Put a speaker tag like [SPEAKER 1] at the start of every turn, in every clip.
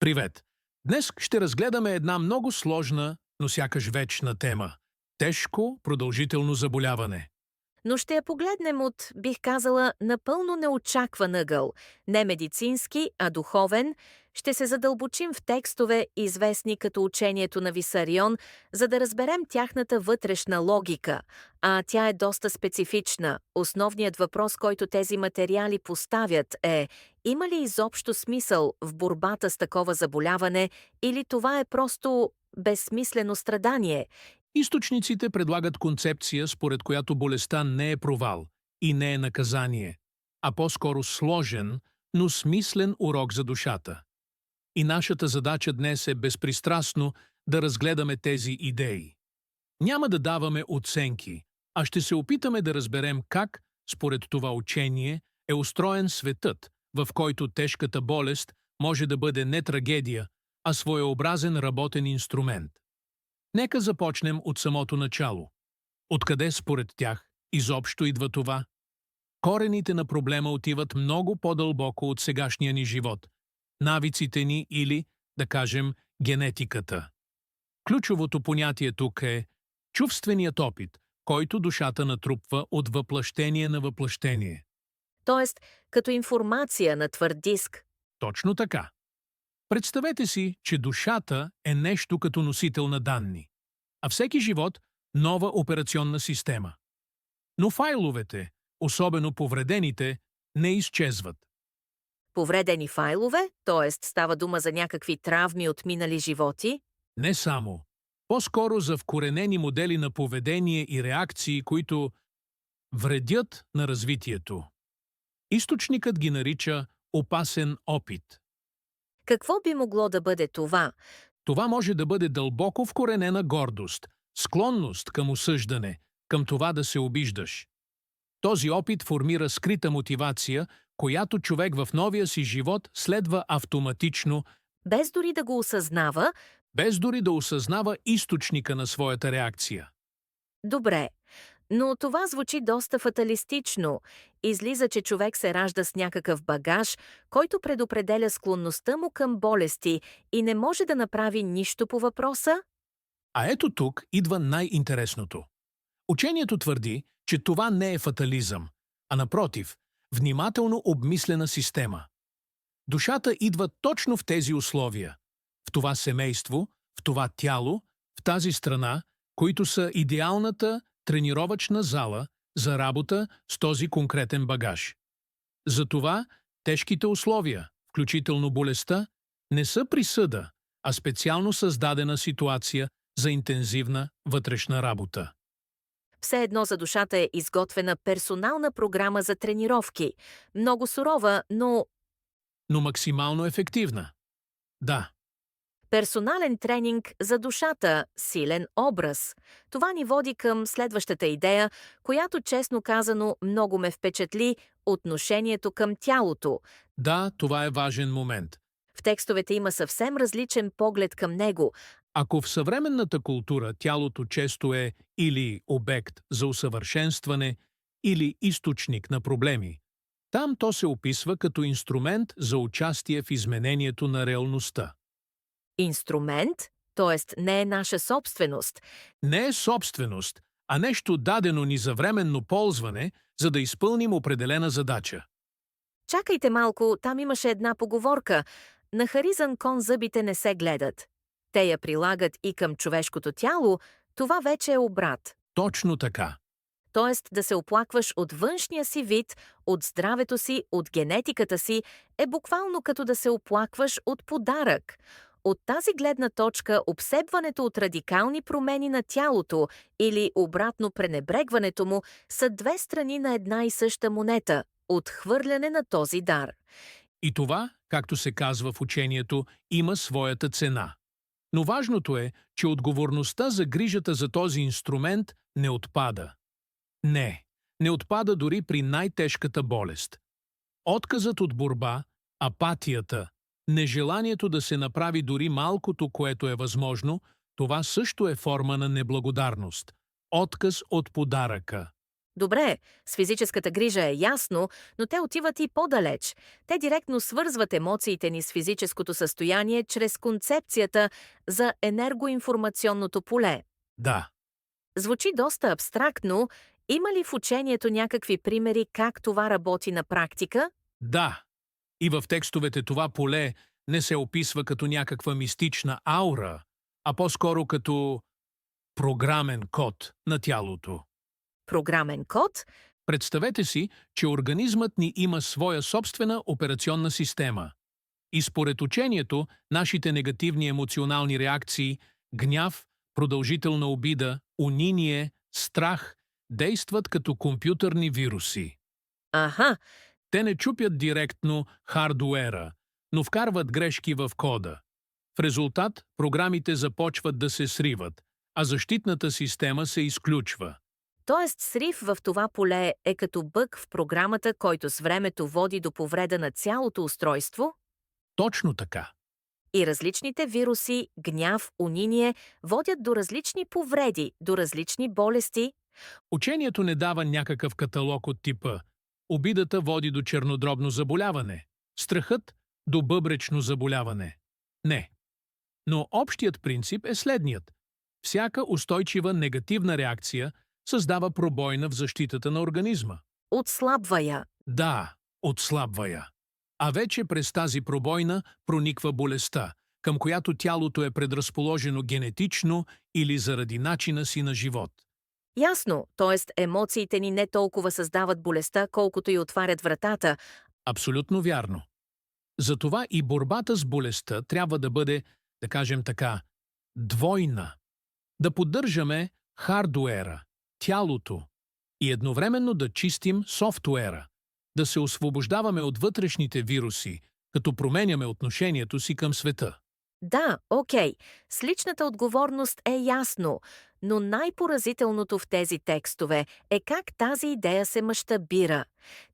[SPEAKER 1] Привет! Днес ще разгледаме една много сложна, но сякаш вечна тема – тежко продължително заболяване.
[SPEAKER 2] Но ще я погледнем от, бих казала, напълно неочакван ъгъл, не медицински, а духовен. Ще се задълбочим в текстове, известни като учението на Висарион, за да разберем тяхната вътрешна логика, а тя е доста специфична. Основният въпрос, който тези материали поставят е: има ли изобщо смисъл в борбата с такова заболяване, или това е просто безсмислено страдание?
[SPEAKER 1] Източниците предлагат концепция, според която болестта не е провал и не е наказание, а по-скоро сложен, но смислен урок за душата. И нашата задача днес е безпристрастно да разгледаме тези идеи. Няма да даваме оценки, а ще се опитаме да разберем как, според това учение, е устроен светът, в който тежката болест може да бъде не трагедия, а своеобразен работен инструмент. Нека започнем от самото начало. Откъде според тях изобщо идва това? Корените на проблема отиват много по-дълбоко от сегашния ни живот, навиците ни или, да кажем, генетиката. Ключовото понятие тук е чувственият опит, който душата натрупва от въплъщение на въплъщение.
[SPEAKER 2] Тоест, като информация на твърд диск.
[SPEAKER 1] Точно така. Представете си, че душата е нещо като носител на данни, а всеки живот – нова операционна система. Но файловете, особено повредените, не изчезват.
[SPEAKER 2] Повредени файлове, т.е. става дума за някакви травми от минали животи.
[SPEAKER 1] Не само. По-скоро за вкоренени модели на поведение и реакции, които вредят на развитието. Източникът ги нарича опасен опит.
[SPEAKER 2] Какво би могло да бъде това?
[SPEAKER 1] Това може да бъде дълбоко вкоренена гордост, склонност към осъждане, към това да се обиждаш. Този опит формира скрита мотивация, която човек в новия си живот следва автоматично,
[SPEAKER 2] Без дори да го осъзнава.
[SPEAKER 1] без дори да осъзнава източника на своята реакция.
[SPEAKER 2] Добре, но това звучи доста фаталистично. Излиза, че човек се ражда с някакъв багаж, който предопределя склонността му към болести и не може да направи нищо по въпроса?
[SPEAKER 1] А ето тук идва най-интересното. Учението твърди, че това не е фатализъм, а напротив, внимателно обмислена система. Душата идва точно в тези условия, в това семейство, в това тяло, в тази страна, които са идеалната тренировъчна зала за работа с този конкретен багаж. Затова тежките условия, включително болестта, не са присъда, а специално създадена ситуация за интензивна вътрешна работа.
[SPEAKER 2] Все едно за душата е изготвена персонална програма за тренировки. Много сурова,
[SPEAKER 1] Но максимално ефективна. Да,
[SPEAKER 2] персонален тренинг за душата, силен образ. Това ни води към следващата идея, която честно казано много ме впечатли – отношението към тялото.
[SPEAKER 1] да, това е важен момент.
[SPEAKER 2] В текстовете има съвсем различен поглед към него.
[SPEAKER 1] Ако в съвременната култура тялото често е или обект за усъвършенстване, или източник на проблеми, там то се описва като инструмент за участие в изменението на реалността.
[SPEAKER 2] Инструмент, т.е. не е наша собственост.
[SPEAKER 1] Не е собственост, а нещо дадено ни за временно ползване, за да изпълним определена задача.
[SPEAKER 2] Чакайте малко, там имаше една поговорка. На харизан кон зъбите не се гледат. Те я прилагат и към човешкото тяло, това вече е обрат.
[SPEAKER 1] Точно така.
[SPEAKER 2] Тоест да се оплакваш от външния си вид, от здравето си, от генетиката си, е буквално като да се оплакваш от подарък. От тази гледна точка обсебването от радикални промени на тялото или обратно пренебрегването му са две страни на една и съща монета – отхвърляне на този дар.
[SPEAKER 1] И това, както се казва в учението, има своята цена. Но важното е, че отговорността за грижата за този инструмент не отпада. Не отпада дори при най-тежката болест. Отказът от борба, апатията, нежеланието да се направи дори малкото, което е възможно, това също е форма на неблагодарност. Отказ от подаръка.
[SPEAKER 2] Добре, с физическата грижа е ясно, но те отиват и по-далеч. Те директно свързват емоциите ни с физическото състояние чрез концепцията за енергоинформационното поле.
[SPEAKER 1] Да,
[SPEAKER 2] Звучи доста абстрактно. Има ли в учението някакви примери как това работи на практика?
[SPEAKER 1] да. И в текстовете това поле не се описва като някаква мистична аура, а по-скоро като програмен код на тялото.
[SPEAKER 2] Програмен код?
[SPEAKER 1] Представете си, че организмът ни има своя собствена операционна система. И според учението, нашите негативни емоционални реакции, гняв, продължителна обида, униние, страх, действат като компютърни вируси.
[SPEAKER 2] Аха,
[SPEAKER 1] Те не чупят директно хардуера, но вкарват грешки в кода. В резултат, програмите започват да се сриват, а защитната система се изключва.
[SPEAKER 2] т.е. срив в това поле е като бъг в програмата, който с времето води до повреда на цялото устройство?
[SPEAKER 1] Точно така.
[SPEAKER 2] И различните вируси, гняв, униние водят до различни повреди, до различни болести.
[SPEAKER 1] Учението не дава някакъв каталог от типа «Обидата води до чернодробно заболяване», «Страхът до бъбречно заболяване». Не. Но общият принцип е следният. Всяка устойчива негативна реакция създава пробойна в защитата на организма.
[SPEAKER 2] Отслабва я.
[SPEAKER 1] Да, отслабва я. А вече през тази пробойна прониква болестта, към която тялото е предразположено генетично или заради начина си на живот.
[SPEAKER 2] Ясно, т.е. емоциите ни не толкова създават болестта, колкото и отварят вратата.
[SPEAKER 1] Абсолютно вярно. Затова и борбата с болестта трябва да бъде, да кажем така, двойна. Да поддържаме хардуера, тялото, и едновременно да чистим софтуера, да се освобождаваме от вътрешните вируси, като променяме отношението си към света.
[SPEAKER 2] Да, окей, с личната отговорност е ясно, но най-поразителното в тези текстове е как тази идея се мащабира.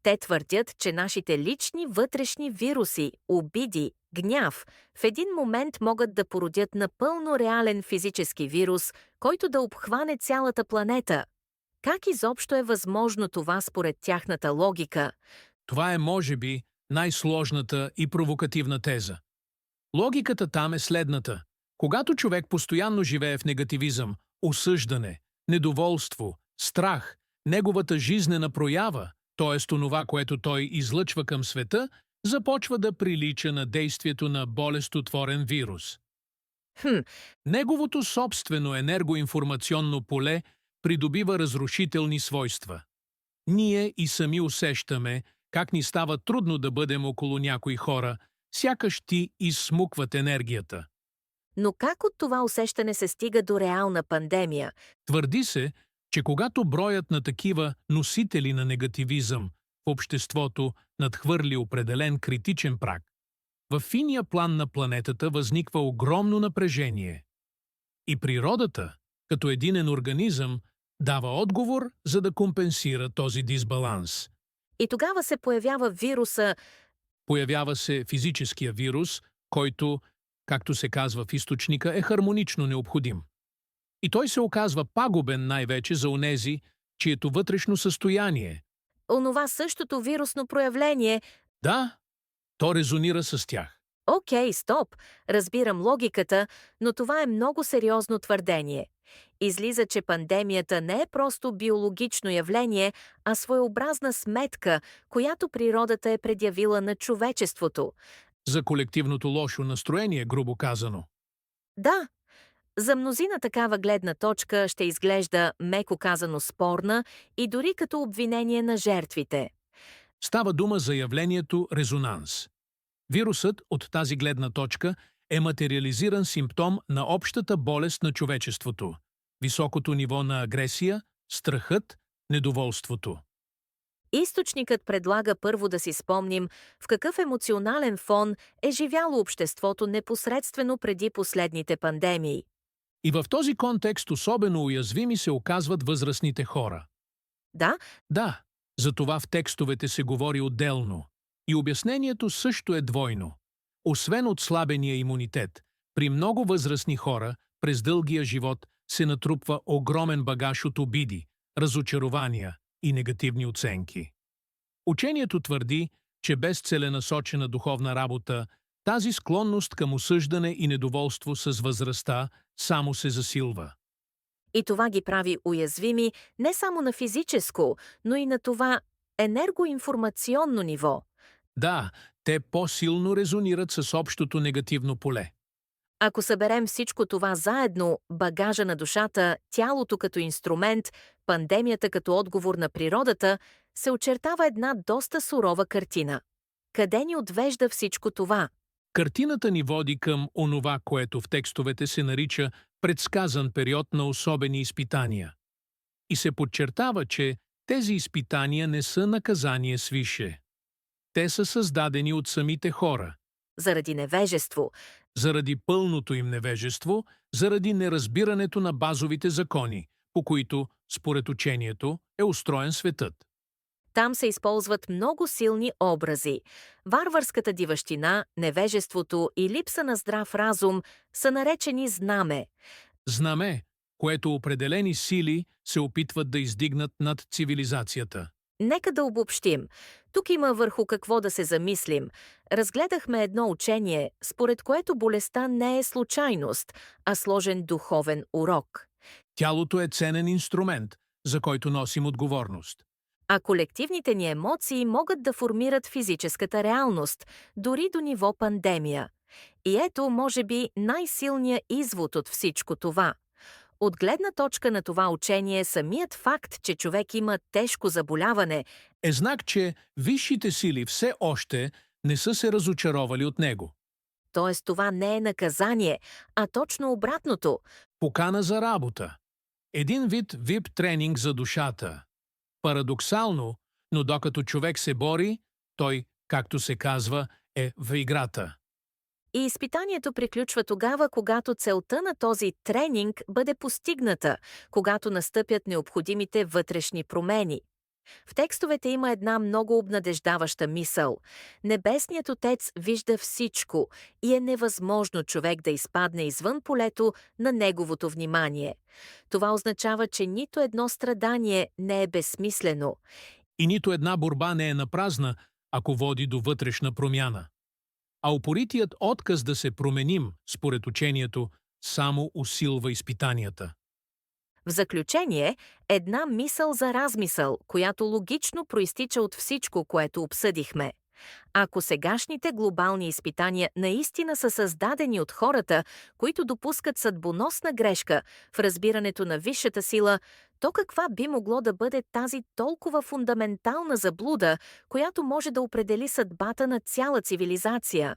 [SPEAKER 2] Те твърдят, че нашите лични вътрешни вируси, обиди, гняв в един момент могат да породят напълно реален физически вирус, който да обхване цялата планета. Как изобщо е възможно това според тяхната логика?
[SPEAKER 1] Това е, може би, най-сложната и провокативна теза. Логиката там е следната. Когато човек постоянно живее в негативизъм, осъждане, недоволство, страх, неговата жизнена проява, т.е. онова, което той излъчва към света, започва да прилича на действието на болестотворен вирус.
[SPEAKER 2] Хм,
[SPEAKER 1] Неговото собствено енергоинформационно поле придобива разрушителни свойства. Ние и сами усещаме как ни става трудно да бъдем около някои хора, сякаш ти изсмукват енергията.
[SPEAKER 2] но как от това усещане се стига до реална пандемия?
[SPEAKER 1] Твърди се, че когато броят на такива носители на негативизъм в обществото надхвърли определен критичен праг, във финия план на планетата възниква огромно напрежение. И природата, като единен организъм, дава отговор, за да компенсира този дисбаланс.
[SPEAKER 2] И тогава се появява вируса.
[SPEAKER 1] Появява се физическия вирус, който, както се казва в източника, е хармонично необходим. И той се оказва пагубен най-вече за онези, чието вътрешно състояние.
[SPEAKER 2] Онова същото вирусно проявление.
[SPEAKER 1] Да, то резонира с тях.
[SPEAKER 2] Окей, стоп, разбирам логиката, но това е много сериозно твърдение. Излиза, че пандемията не е просто биологично явление, а своеобразна сметка, която природата е предявила на човечеството.
[SPEAKER 1] За колективното лошо настроение, грубо казано.
[SPEAKER 2] Да, за мнозина такава гледна точка ще изглежда, меко казано, спорна и дори като обвинение на жертвите.
[SPEAKER 1] Става дума за явлението резонанс. Вирусът от тази гледна точка е материализиран симптом на общата болест на човечеството – високото ниво на агресия, страхът, недоволството.
[SPEAKER 2] Източникът предлага първо да си спомним в какъв емоционален фон е живяло обществото непосредствено преди последните пандемии.
[SPEAKER 1] И в този контекст особено уязвими се оказват възрастните хора.
[SPEAKER 2] Да,
[SPEAKER 1] Да, за това в текстовете се говори отделно. И обяснението също е двойно. Освен отслабения имунитет, при много възрастни хора през дългия живот се натрупва огромен багаж от обиди, разочарования, и негативни оценки. Учението твърди, че без целенасочена духовна работа тази склонност към осъждане и недоволство с възрастта само се засилва.
[SPEAKER 2] И това ги прави уязвими не само на физическо, но и на това енергоинформационно ниво.
[SPEAKER 1] Да, те по-силно резонират с общото негативно поле.
[SPEAKER 2] Ако съберем всичко това заедно, багажа на душата, тялото като инструмент, пандемията като отговор на природата, се очертава една доста сурова картина. Къде ни отвежда всичко това?
[SPEAKER 1] Картината ни води към онова, което в текстовете се нарича предсказан период на особени изпитания. И се подчертава, че тези изпитания не са наказание свише. Те са създадени от самите хора,
[SPEAKER 2] Заради невежество.
[SPEAKER 1] заради пълното им невежество, заради неразбирането на базовите закони, по които, според учението, е устроен светът.
[SPEAKER 2] Там се използват много силни образи. Варварската диващина, невежеството и липса на здрав разум са наречени знаме.
[SPEAKER 1] Знаме, което определени сили се опитват да издигнат над цивилизацията.
[SPEAKER 2] Нека да обобщим. Тук има върху какво да се замислим. Разгледахме едно учение, според което болестта не е случайност, а сложен духовен урок.
[SPEAKER 1] Тялото е ценен инструмент, за който носим отговорност.
[SPEAKER 2] А колективните ни емоции могат да формират физическата реалност, дори до ниво пандемия. И ето, може би, най-силният извод от всичко това. От гледна точка на това учение, самият факт, че човек има тежко заболяване,
[SPEAKER 1] Е знак, че висшите сили все още не са се разочаровали от него.
[SPEAKER 2] т.е. това не е наказание, а точно обратното.
[SPEAKER 1] Покана за работа. Един вид VIP тренинг за душата. Парадоксално, но докато човек се бори, той, както се казва, е в играта.
[SPEAKER 2] И изпитанието приключва тогава, когато целта на този тренинг бъде постигната, когато настъпят необходимите вътрешни промени. В текстовете има една много обнадеждаваща мисъл. Небесният Отец вижда всичко и е невъзможно човек да изпадне извън полето на неговото внимание. Това означава, че нито едно страдание не е безсмислено.
[SPEAKER 1] И нито една борба не е напразна, ако води до вътрешна промяна. А упоритият отказ да се променим, според учението, само усилва изпитанията.
[SPEAKER 2] В заключение, една мисъл за размисъл, която логично проистича от всичко, което обсъдихме. Ако сегашните глобални изпитания наистина са създадени от хората, които допускат съдбоносна грешка в разбирането на висшата сила, то каква би могло да бъде тази толкова фундаментална заблуда, която може да определи съдбата на цяла цивилизация?